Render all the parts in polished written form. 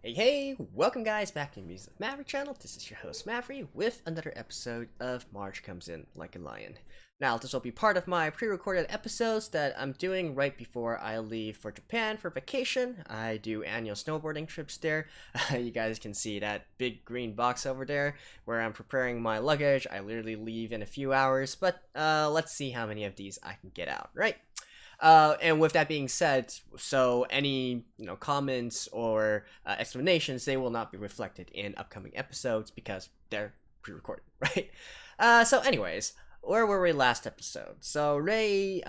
Hey, welcome guys back to the Musings with Maverick channel. This is your host Maverick with another episode of March Comes In Like a Lion. Now, this will be part of my pre-recorded episodes that I'm doing right before I leave for Japan for vacation. I do annual snowboarding trips there. You guys can see that big green box over there where I'm preparing my luggage. I literally leave in a few hours, but let's see how many of these I can get out, right? And with that being said, so any comments or explanations, they will not be reflected in upcoming episodes because they're pre-recorded, right? So anyways, where were we last episode? So Ray,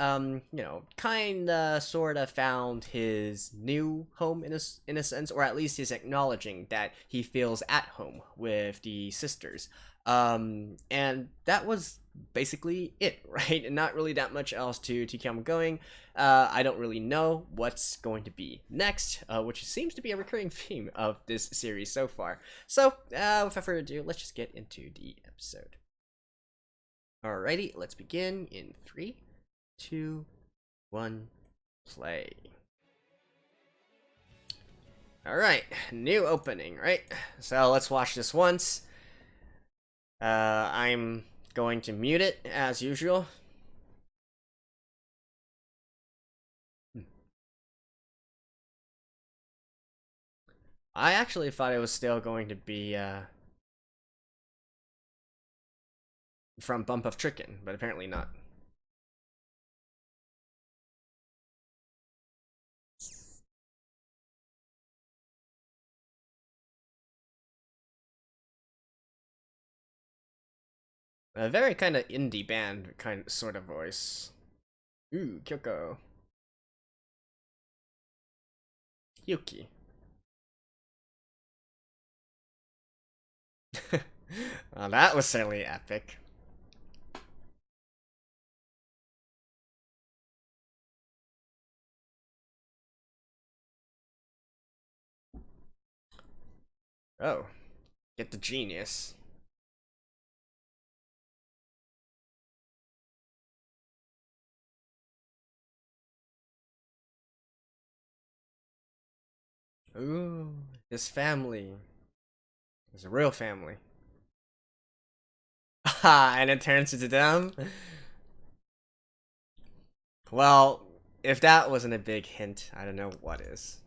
kinda sorta found his new home in a sense, or at least he's acknowledging that he feels at home with the sisters. And that was basically it, right? And not really that much else to keep on going. I don't really know what's going to be next, which seems to be a recurring theme of this series so far. So, without further ado, let's just get into the episode. Alrighty, let's begin in 3, 2, 1, play. Alright, new opening, right? So let's watch this once. I'm going to mute it as usual. I actually thought it was still going to be from Bump of Chicken, but apparently not. A very kind of indie band sort of voice. Ooh, Kyoko. Yuki. Well, that was certainly epic. Oh, get the genius. Ooh, his family. His real family. Ah, and it turns into them? Well, if that wasn't a big hint, I don't know what is.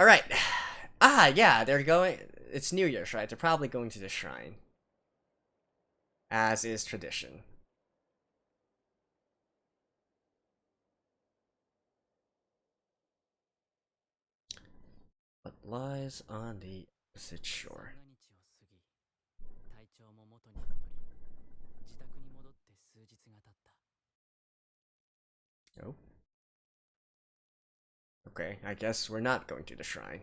Alright. Ah, yeah, they're going... It's New Year's, right? They're probably going to the shrine. As is tradition. What lies on the opposite shore? Oh. Okay, I guess we're not going to the shrine.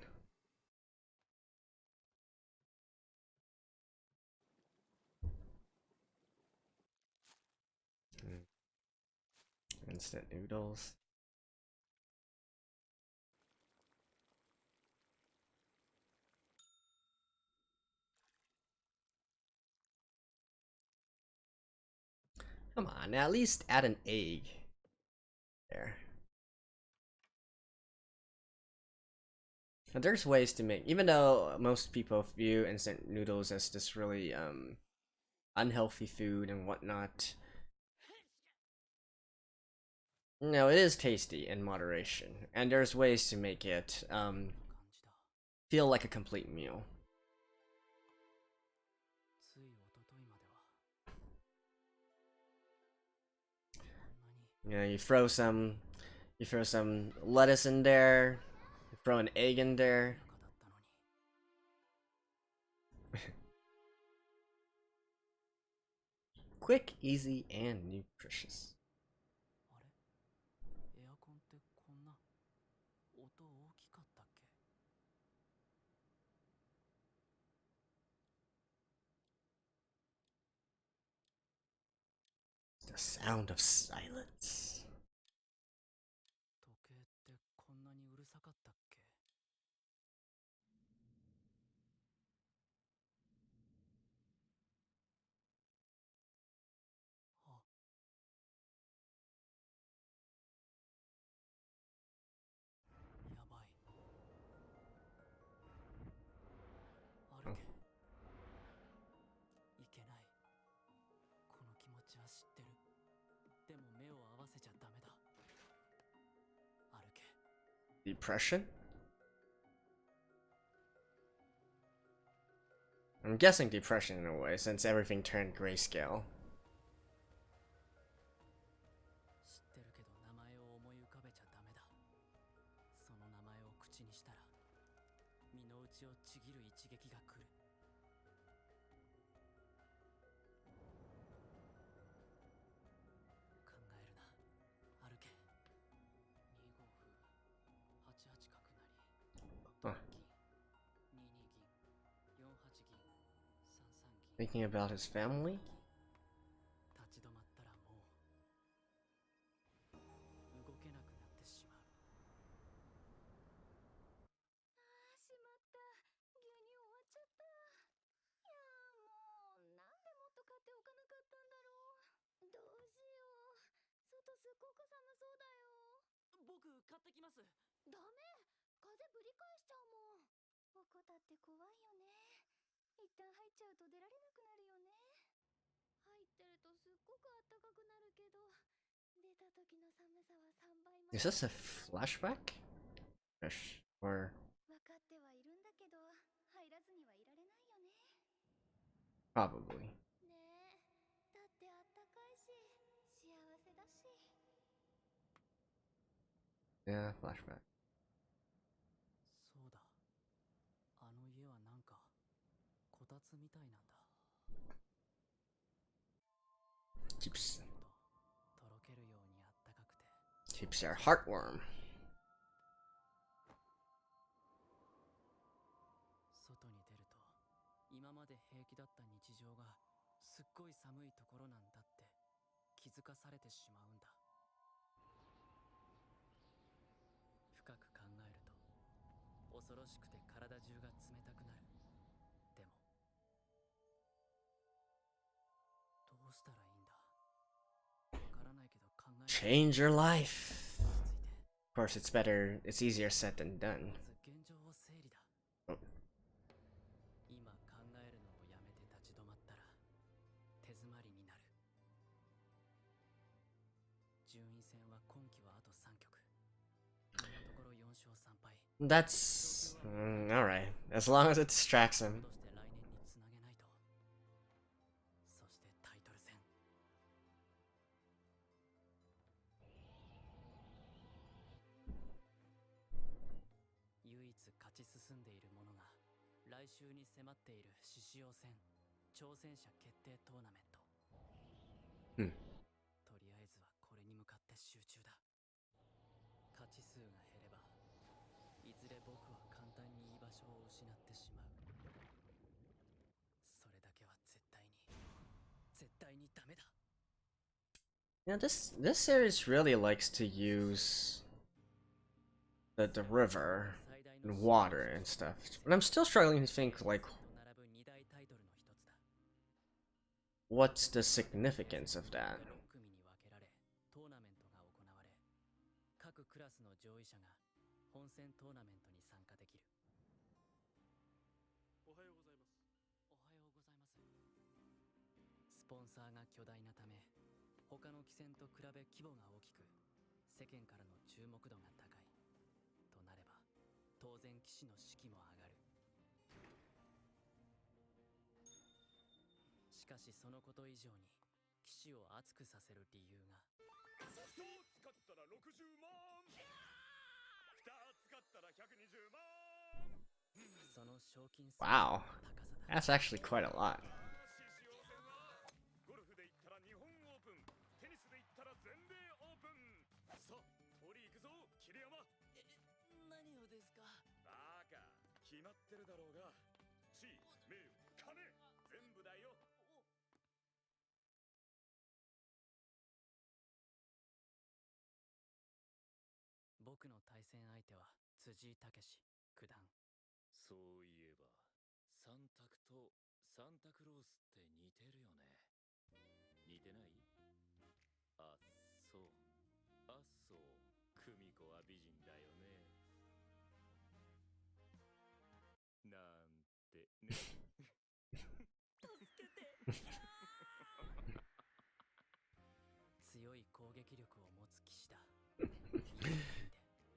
Instant noodles. Come on, at least add an egg. There. And there's ways to make, even though most people view instant noodles as this really unhealthy food and whatnot. No, it is tasty in moderation, and there's ways to make it feel like a complete meal. You know, you throw some lettuce in there, you throw an egg in there. Quick, easy, and nutritious. The sound of silence. Depression? I'm guessing depression in a way, since everything turned grayscale. Thinking about his family? Is this a flashback? Or probably. Yeah, flashback. Keeps our heart warm. Change your life. Of course, it's easier said than done. Oh. That's alright, as long as it distracts him. Hmm. Yeah, this series really likes to use the river and water and stuff, but I'm still struggling to think like what's the significance of that. Wow, that's actually quite a lot.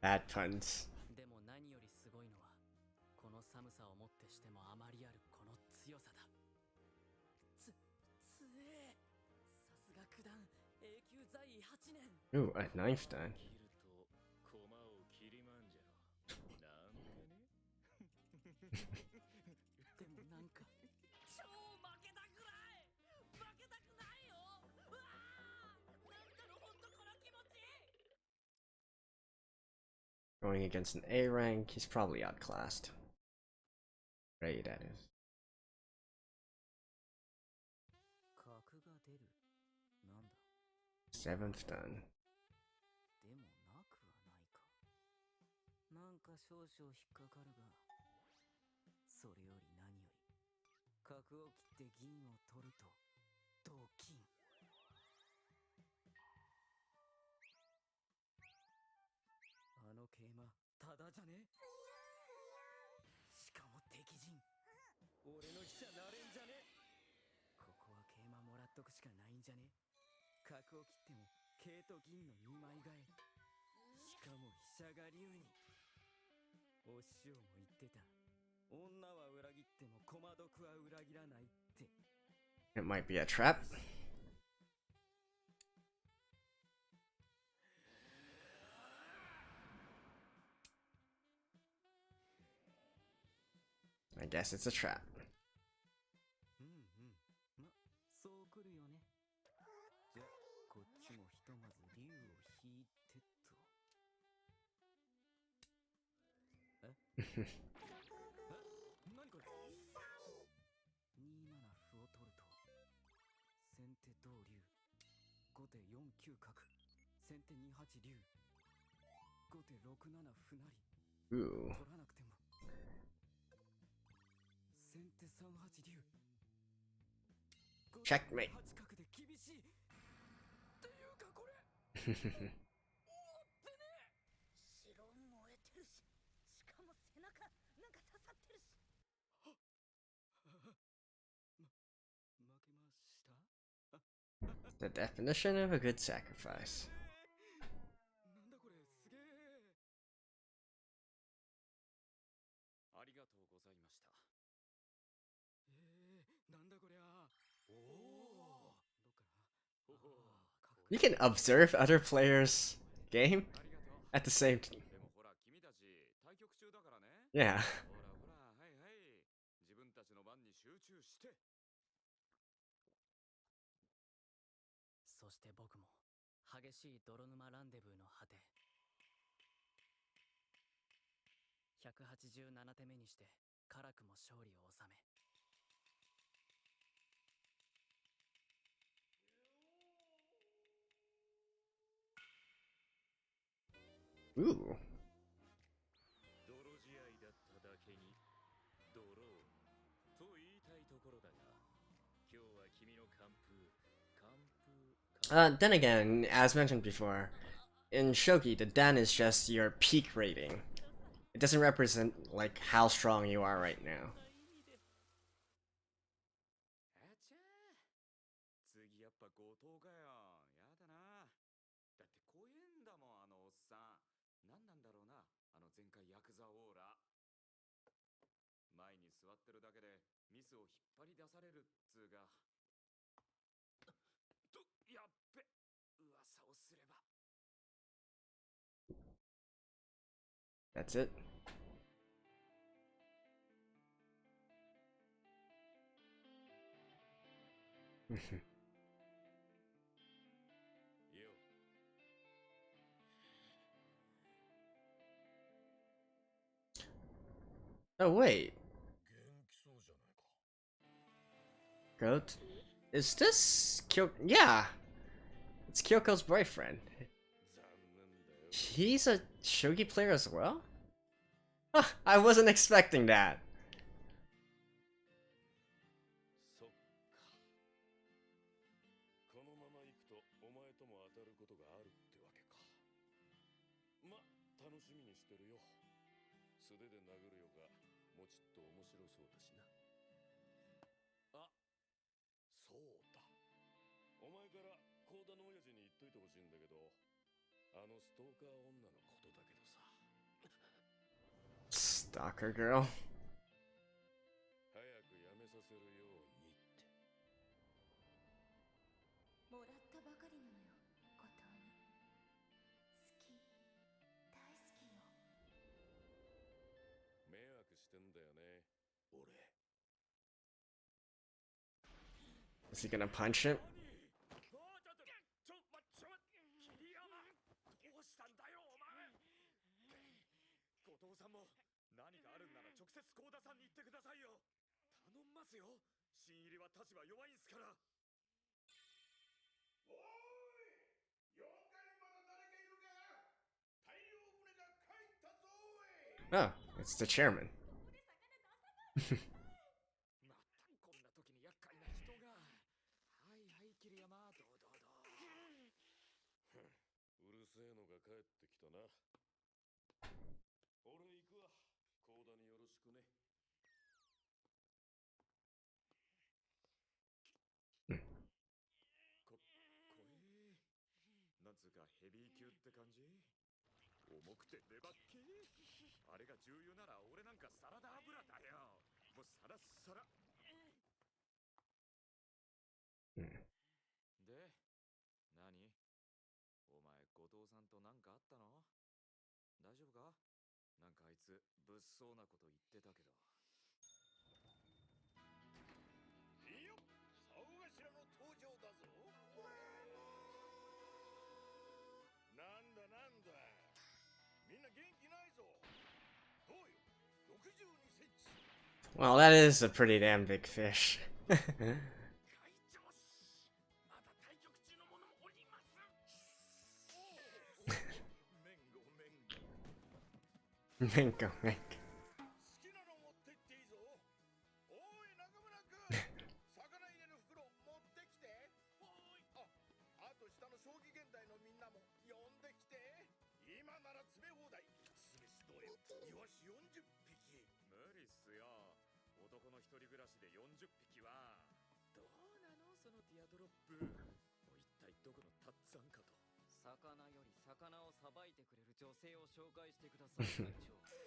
Bad puns. Ooh, a knife done. Going against an A rank, he's probably outclassed. Ray, that is. Seventh done. なんか少々引っかかるが、それより何より角を切って銀を取ると同金。あの桂馬ただじゃね？しかも敵陣。俺の飛車なれんじゃね？ここは桂馬もらっとくしかないんじゃね？角を切っても桂と銀の2枚替え。しかも飛車が竜に。お師匠も言ってた。女は裏切っても駒毒は裏切らないって。 It might be a trap. I guess it's a trap. ま、そう来るよね。じゃ、こっちもひとまず竜を引いてと。何これ？2七歩を取ると先手同竜、後手4九角、先手2八竜、後手6七歩成。 Ooh. 取らなくても先手3八竜、 Checkmate. 8角で厳しいっていうかこれおってね。白燃えてるし、しかも背中なんか刺さってるし。負けました。 The definition of a good sacrifice. なんだこれ、すげえ。ありがとうございました。なんだこりゃ。おお。どっから。 You can observe other players' game at the same time. でもほら、君たち対局中だからね。 Yeah. ほらほら、はいはい。自分たちの番に集中して。そして僕も激しい泥沼ランデブーの果て、187手目にして辛くも勝利を収め、 Ooh. 泥試合だっただけにドローと言いたいところだが、今日は君の完封。 Then again, as mentioned before, in Shogi, the den is just your peak rating. It doesn't represent, like, how strong you are right now. あちゃー、次やっぱ強盗かよ。やだな。だって怖えんだもん、あのおっさん。何なんだろうな、あの前回ヤクザオーラ。前に座ってるだけでミスを引っ張り出されるっつうが。と、やっべ、噂をすれば。 That's it. Oh, wait. Goat? Is this Yeah! It's Kyoko's boyfriend. He's a shogi player as well? Huh, I wasn't expecting that. そっか。このまま行くとお前とも当たることがあるってわけか。ま、楽しみにしてるよ。素手で殴るよがもちっと面白そうだしな。あ、そうだ。お前から幸田の親父に言っといてほしいんだけど、あのストーカー女のことだけどさ。Stalker girl. 早くやめさせるようにって。もらったばかりなのよ、後藤に。してんだよね、俺。 Is he gonna punch him? 桐山、どうしたんだよお前。後藤さんも何かあるんなら直接幸田さんに言ってくださいよ。頼んますよ。新入りは立場弱いんすから。おい、4階まだ誰かいるか。大量船が帰ったぞい。 Oh, it's the chairman. またこんな時に厄介な人が。はいはい、桐山、どう。うるせえのが帰ってきたな。俺行くわ。幸田によろしくね。こえ。なんつうかヘビー級って感じ。重くて粘っけ。あれが重油なら俺なんかサラダ油だよ。もうサラッサラ。で、何？お前後藤さんと何かあったの？大丈夫か？なんかあいつ物騒なこと言ってたけど。いいよ、竿頭の登場だぞ。なんだ。みんな元気ないぞ。どうよ、62センチ。 Well, that is a pretty damn big fish. 会長、まだ対局中の者もおります。めんご。 Minko, Minko. 好きなの持ってっていいぞ。おい中村くん、魚入れる袋持ってきて。あと下の将棋現代のみんなも呼んできて。今なら詰め放題。酢飯どれ、イワシ40匹。無理っすよ、男の一人暮らしで40匹は。どうなのそのティアドロップ。もう一体どこのタッツァンかと。魚より魚をさばいてくれる女性を紹介してください、会長。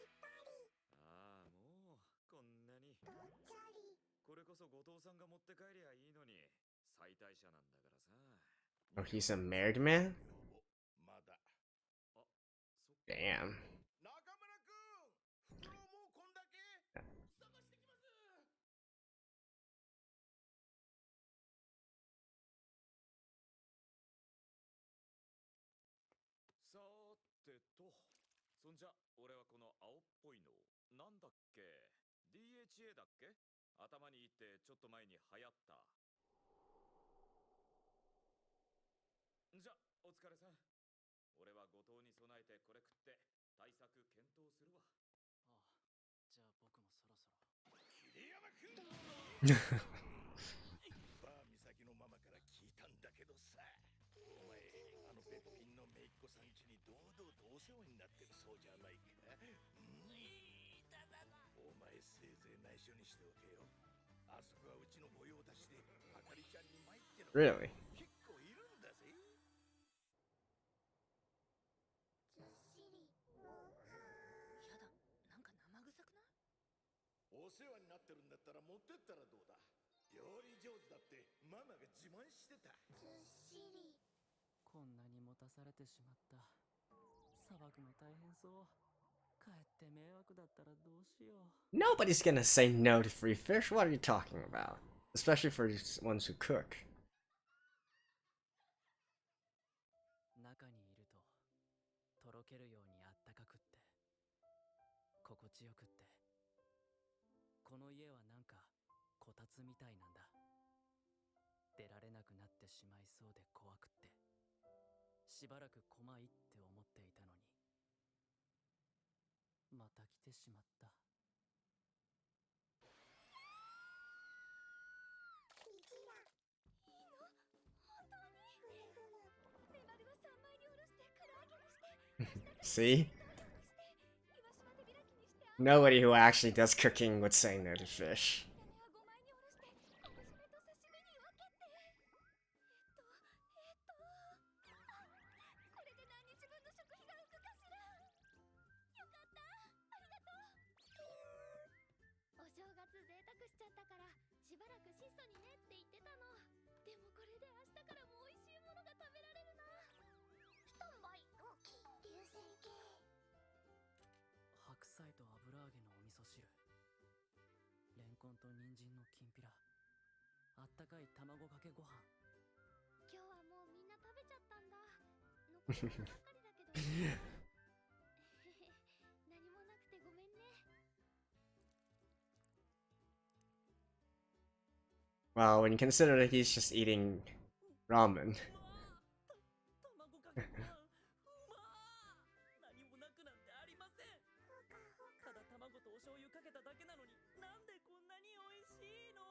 ああ、もうこんなに。これこそ後藤さんが持って帰りゃいいのに。最大者なんだからさ。 Oh, he's a married man? まだ。あ、そっか。 Damn. 中村くん、袋もうこんだけ。探してきます。さーてと、そんじゃ俺はこの青っぽいのなんだっけ、 DHA だっけ。頭にいいってちょっと前に流行った。じゃお疲れさん。俺は後藤に備えてこれ食って対策検討するわ。ああ、じゃあ僕もそろそろ。桐山くんバー岬のママから聞いたんだけどさ、お前あのべっぴんの姪っ子さん家に堂々とお世話になってるそうじゃないか。お前せいぜい内緒にしておけよ。あそこはうちの御用達であかりちゃんに参っての Really? 結構いるんだぜ。やだ、なんか生臭くない？お世話になってるんだったら持ってったらどうだ。料理上手だってママが自慢してた。こんなに持たされてしまった。さばくの大変そう。かえって迷惑だったらどうしよう。 Nobody's gonna say no to free fish. What are you talking about? Especially for these ones who cook. 中にいるととろけるようにあったかくって心地よくって、この家はなんかこたつみたいなんだ。出られなくなってしまいそうで怖くって、しばらく来まいって思っていたのに、また来てしまった。See? Nobody who actually does cooking would say no to fish. お正月贅沢しちゃったからしばらく質素にねって言ってたの。でもこれで明日からも美味しいものが食べられるな。スタンバイ大きい流星系。白菜と油揚げのお味噌汁、レンコンと人参のきんぴら、あったかい卵かけご飯。今日はもうみんな食べちゃったんだ。残り物ばかりだけど何もなくてごめんね。 Well, when you consider that he's just eating ramen. 卵かけご飯、何もなくなんてありません。ただ卵とお醤油かけただけなのに、なんでこんなに美味しいの？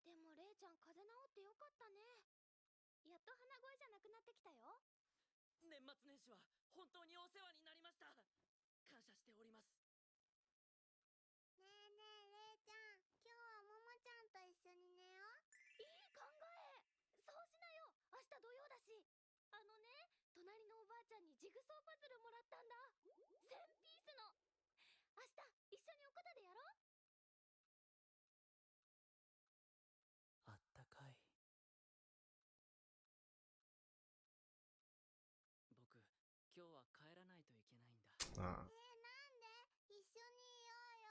でもレイちゃん風邪治ってよかったね。やっと鼻声じゃなくなってきたよ。年末年始は本当にお世話になりました。感謝しております。ねえねえレイちゃん、今日はももちゃんと一緒に寝よう。いい考え。そうしなよ、明日土曜だし。隣のおばあちゃんにジグソーパズルもらったんだ。1000ピースの。明日一緒におこたでやろう。あったかい。僕、今日は帰らないといけないんだ。Ah. なんで一緒にいようよ。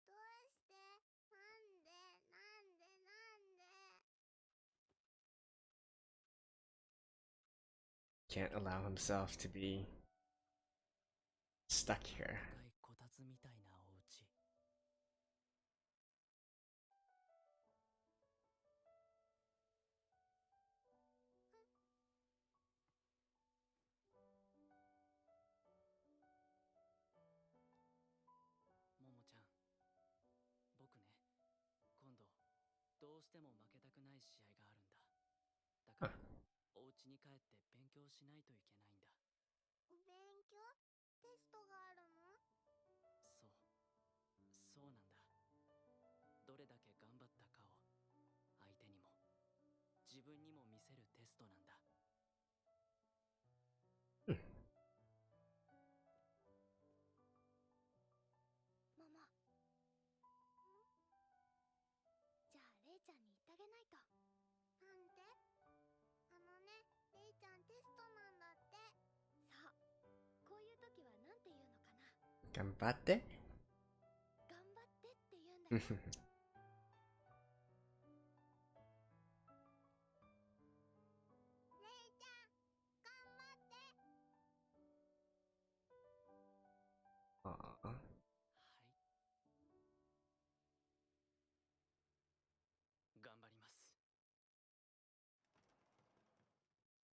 どうして？なんで？ Can't allow himself to be stuck here. 高いこたつみたいなお家。ももちゃん、僕ね、今度どうしても負けたくない試合があるんだ。だからお家に帰って勉強しないといけないんだ。勉強？テストがあるの？そうなんだ。どれだけ頑張ったかを相手にも自分にも見せるテストなんだ。ママ。じゃあレイちゃんに言ってあげないと。なんで？レイちゃんテストなんだって。そう。こういう時はなんて言うのかな。頑張って。頑張ってって言うんだよ。レイちゃん、頑張って。Aw. はい。頑張ります。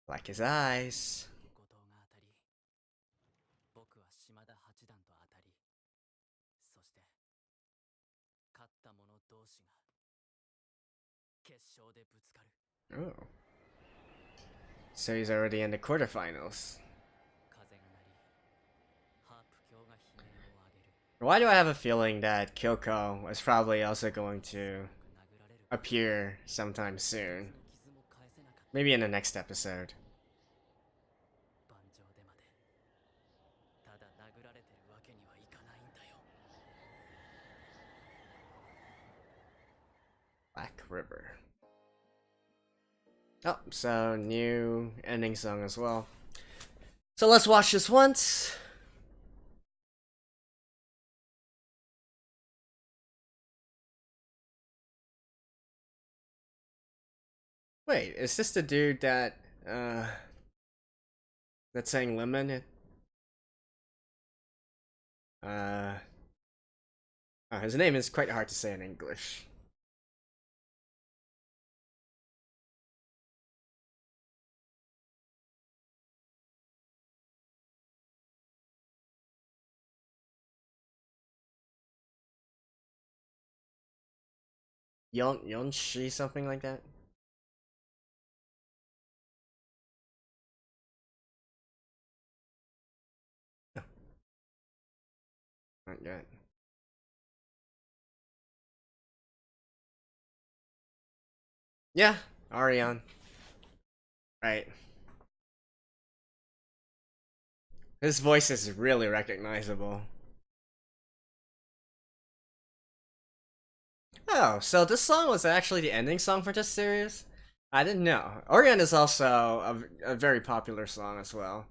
Like his eyes. 後藤が当たり、僕は島田八段と当たり、そして勝った者同士が決勝でぶつかる。 Oh. So he's already in the quarterfinals. 風が鳴り、ハープ卿が悲鳴を上げる。 Why do I have a feeling that Kyoko is probably also going to 殴られる。 appear sometime soon? 傷も返せなかった。 Maybe in the next episode. 盤上でまでただ殴られてるわけにはいかないんだよ。 Black River. Oh, so new ending song as well. So let's watch this once. Wait, is this the dude that sang Lemon? Oh, his name is quite hard to say in English. Yonshi, something like that? No. Not yet. Yeah, Arion. Right. His voice is really recognizable. Oh, so this song was actually the ending song for this series? I didn't know. Orion is also a very popular song as well.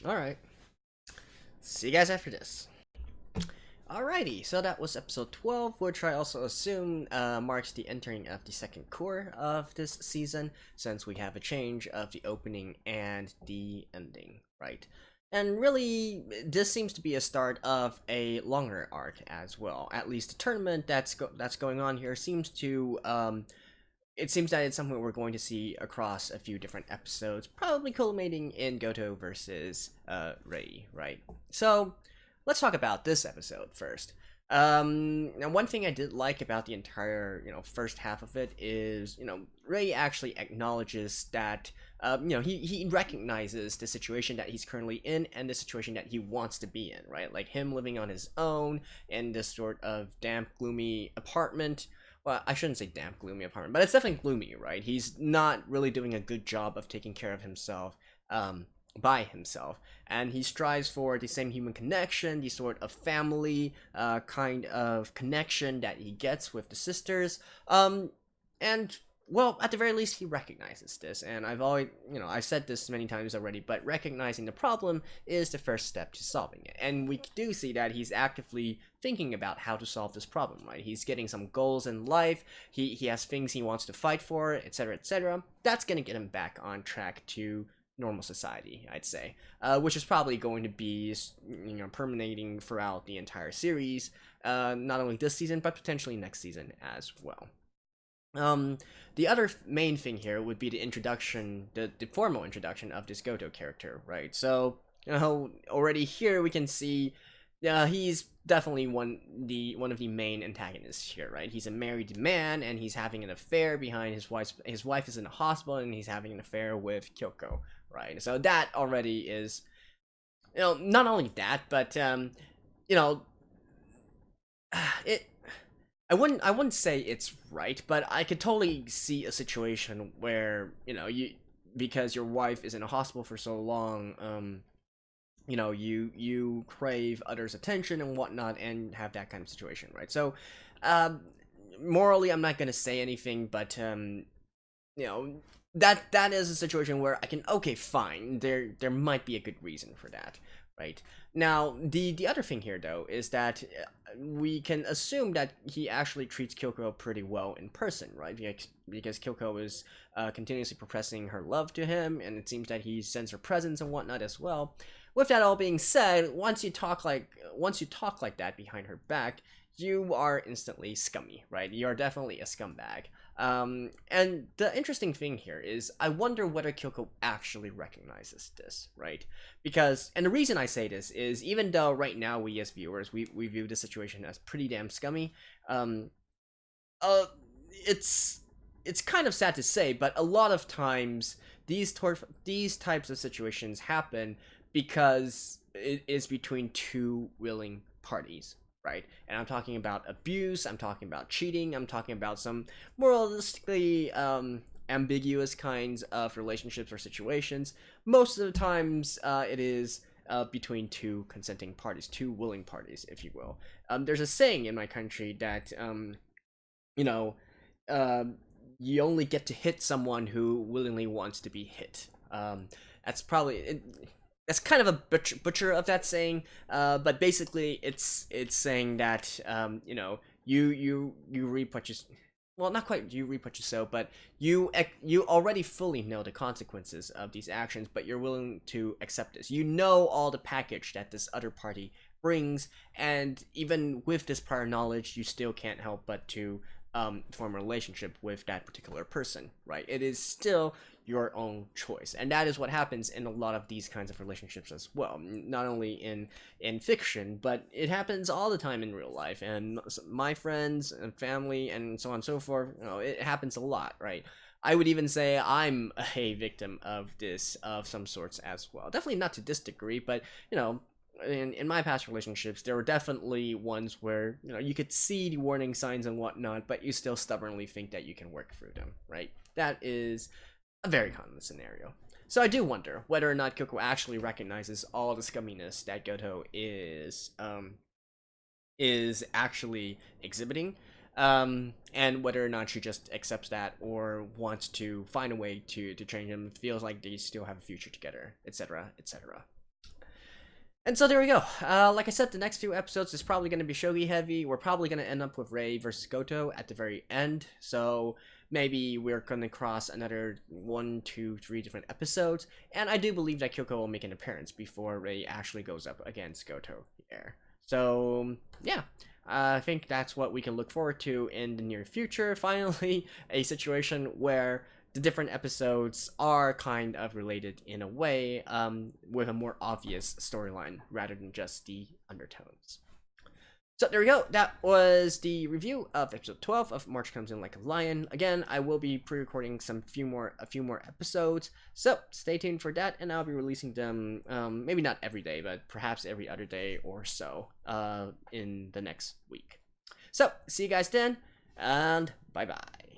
Alright. See you guys after this. Alrighty, so that was episode 12, which I also assume marks the entering of the second core of this season, since we have a change of the opening and the ending, right? And really, this seems to be a start of a longer arc as well. At least the tournament that's going on here seems to it seems that it's something we're going to see across a few different episodes, probably culminating in Goto versus Rei, right? So let's talk about this episode first. Now one thing I did like about the entire, first half of it is, Rei actually acknowledges that, he recognizes the situation that he's currently in and the situation that he wants to be in, right? Like him living on his own in this sort of damp, gloomy apartment. Well, I shouldn't say damp, gloomy apartment, but it's definitely gloomy, right? He's not really doing a good job of taking care of himself, by himself, and he strives for the same human connection, the sort of family kind of connection that he gets with the sisters, and well, at the very least, he recognizes this, and I've said this many times already, but recognizing the problem is the first step to solving it, and we do see that he's actively thinking about how to solve this problem, right? He's getting some goals in life, he has things he wants to fight for, etc., etc. That's gonna get him back on track to normal society, I'd say, which is probably going to be, permeating throughout the entire series, not only this season, but potentially next season as well. The other main thing here would be the introduction, the formal introduction of this Goto character, right? So, already here we can see he's definitely one of the main antagonists here, right? He's a married man, and he's having an affair behind his wife. His wife is in the hospital, and he's having an affair with Kyoko, right? So that already is, not only that, but it. I wouldn't say it's right, but I could totally see a situation where, because your wife is in a hospital for so long, you crave others' attention and whatnot, and have that kind of situation, right? So, morally, I'm not gonna say anything, but that is a situation where I can, okay, fine, there might be a good reason for that, right? Now, the other thing here, though, is that we can assume that he actually treats Kyoko pretty well in person, right? Because Kyoko is continuously professing her love to him, and it seems that he sends her presents and whatnot as well. With that all being said, once you talk like that behind her back, you are instantly scummy, right? You are definitely a scumbag. And the interesting thing here is, I wonder whether Kyoko actually recognizes this, right? Because, and the reason I say this is, even though right now we as viewers, we view the situation as pretty damn scummy, it's kind of sad to say, but a lot of times these types of situations happen because it is between two willing parties, right? And I'm talking about abuse, I'm talking about cheating, I'm talking about some moralistically ambiguous kinds of relationships or situations. Most of the times it is between two consenting parties, two willing parties, if you will. There's a saying in my country that you only get to hit someone who willingly wants to be hit. That's probably that's kind of a butcher of that saying, but basically it's saying that you reap what you, well, not quite you reap what you sow, but you already fully know the consequences of these actions, but you're willing to accept this. You know all the package that this other party brings, and even with this prior knowledge, you still can't help but to form a relationship with that particular person, right? It is still your own choice, and that is what happens in a lot of these kinds of relationships as well. Not only in fiction, but it happens all the time in real life, and my friends and family and so on and so forth. It happens a lot, right? I would even say I'm a victim of this of some sorts as well. Definitely not to this degree, but in my past relationships, there were definitely ones where you could see the warning signs and whatnot, but you still stubbornly think that you can work through them, right? That is a very common scenario. So I do wonder whether or not Kyoko actually recognizes all the scumminess that Goto is actually exhibiting, and whether or not she just accepts that or wants to find a way to change him, feels like they still have a future together, etc., etc. And so there we go. Like I said, the next few episodes is probably going to be shogi heavy. We're probably going to end up with Rei versus Goto at the very end. So maybe we're going to cross another 1, 2, 3 different episodes. And I do believe that Kyoko will make an appearance before Rei actually goes up against Goto here. So yeah, I think that's what we can look forward to in the near future. Finally, a situation where the different episodes are kind of related in a way, with a more obvious storyline rather than just the undertones. So there we go. That was the review of episode 12 of March Comes In Like a Lion. Again, I will be pre-recording a few more episodes, so stay tuned for that, and I'll be releasing them, maybe not every day, but perhaps every other day or so, in the next week. So see you guys then, and bye bye.